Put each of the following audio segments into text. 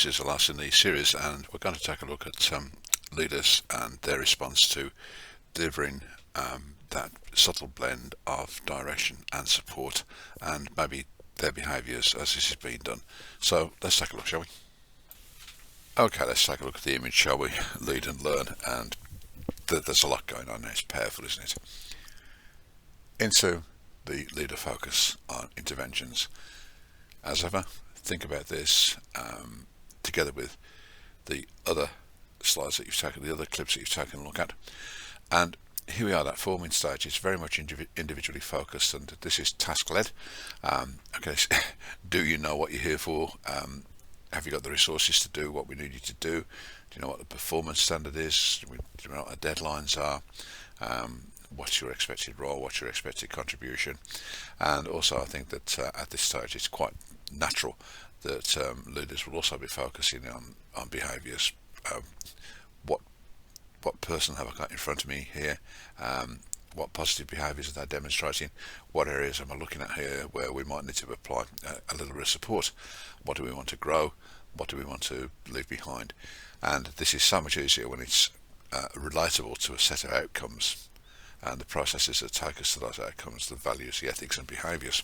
this is the last in the series, and we're going to take a look at leaders and their response to delivering that subtle blend of direction and support, and maybe their behaviours as this is being done. So let's take a look, shall we? Okay, let's take a look at the image, shall we? Lead and learn, and there's a lot going on there. It's powerful, isn't it? Into the leader focus on interventions. As ever, think about this together with the other slides that you've taken, the other clips that you've taken a look at. And here we are, that forming stage. It's very much individually focused, and this is task-led. Okay, so do you know what you're here for? Have you got the resources to do what we need you to do? Do you know what the performance standard is? Do you know what the deadlines are? What's your expected role? What's your expected contribution? And also, I think that at this stage, it's quite natural that leaders will also be focusing on behaviours. What person have I got in front of me here? What positive behaviours are they demonstrating? What areas am I looking at here where we might need to apply a little bit of support? What do we want to grow? What do we want to leave behind? And this is so much easier when it's relatable to a set of outcomes and the processes that take us to those outcomes, the values, the ethics and behaviours.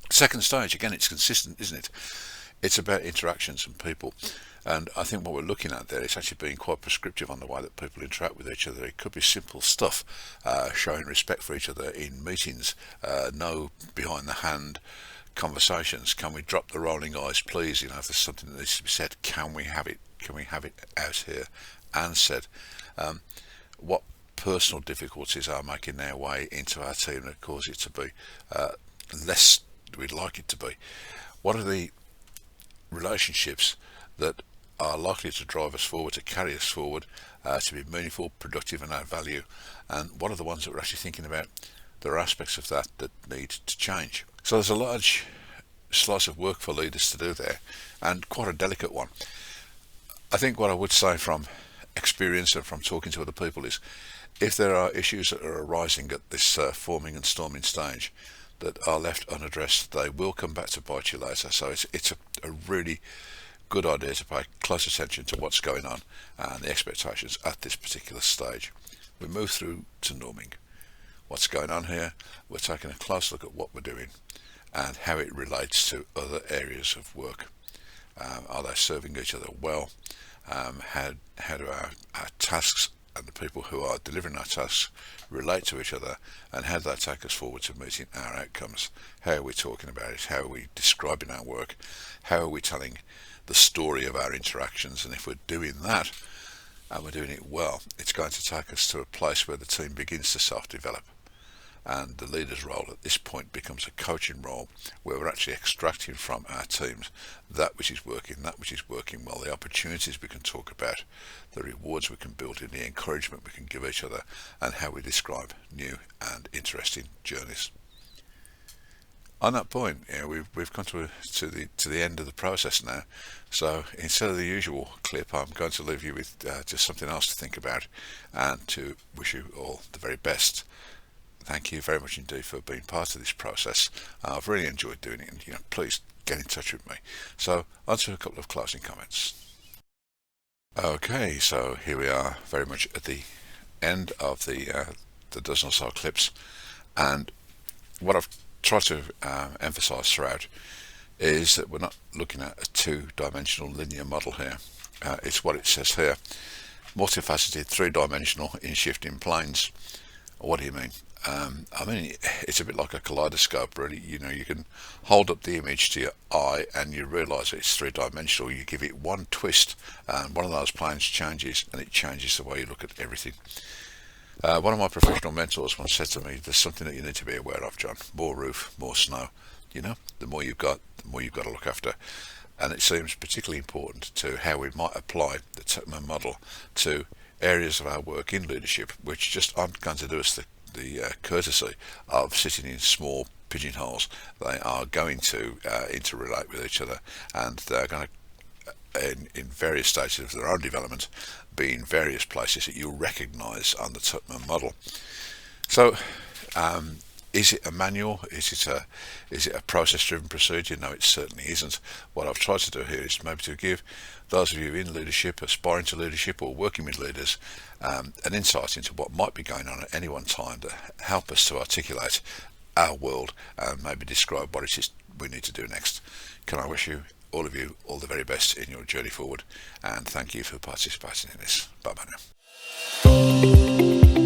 Second stage, again, it's consistent, isn't it? It's about interactions and people. And I think what we're looking at there is actually being quite prescriptive on the way that people interact with each other. It could be simple stuff, showing respect for each other in meetings, no behind the hand conversations. Can we drop the rolling eyes, please? You know, if there's something that needs to be said, can we have it? Can we have it out here and said? What personal difficulties are making their way into our team that cause it to be less than we'd like it to be? What are the relationships that are likely to drive us forward, to carry us forward, to be meaningful, productive and add value? And what are the ones that we're actually thinking about? There are aspects of that that need to change. So there's a large slice of work for leaders to do there, and quite a delicate one. I think what I would say from experience and from talking to other people is, if there are issues that are arising at this forming and storming stage that are left unaddressed, they will come back to bite you later. So it's a really good idea to pay close attention to what's going on and the expectations at this particular stage. We move through to norming. What's going on here? We're taking a close look at what we're doing and how it relates to other areas of work. Are they serving each other well? How do our tasks and the people who are delivering our tasks relate to each other, and how do they take us forward to meeting our outcomes? How are we talking about it? How are we describing our work? How are we telling the story of our interactions? And if we're doing that and we're doing it well, it's going to take us to a place where the team begins to self-develop, and the leader's role at this point becomes a coaching role, where we're actually extracting from our teams that which is working well, the opportunities we can talk about, the rewards we can build in, the encouragement we can give each other, and how we describe new and interesting journeys. On that point, we've come to the end of the process now. So instead of the usual clip, I'm going to leave you with just something else to think about, and to wish you all the very best. Thank you very much indeed for being part of this process. I've really enjoyed doing it, and please get in touch with me. So on to a couple of closing comments. Okay, so here we are, very much at the end of the dozen or so clips, and what I've tried to emphasise throughout is that we're not looking at a two-dimensional linear model here. It's what it says here: multifaceted, three-dimensional in shifting planes. What do you mean? I mean, it's a bit like a kaleidoscope, really. You can hold up the image to your eye and you realise it's three-dimensional. You give it one twist and one of those planes changes, and it changes the way you look at everything. One of my professional mentors once said to me, there's something that you need to be aware of, John: more roof, more snow. The more you've got, the more you've got to look after. And it seems particularly important to how we might apply the Tuckman model to areas of our work in leadership which just aren't going to do us the courtesy of sitting in small pigeonholes. They are going to interrelate with each other, and they're going to, in various stages of their own development, be in various places that you'll recognise on the Tuckman model. So Is it a manual? Is it a process-driven procedure? No, it certainly isn't. What I've tried to do here is maybe to give those of you in leadership, aspiring to leadership, or working with leaders, an insight into what might be going on at any one time to help us to articulate our world and maybe describe what it is we need to do next. Can I wish you, all of you, all the very best in your journey forward, and thank you for participating in this. Bye bye now.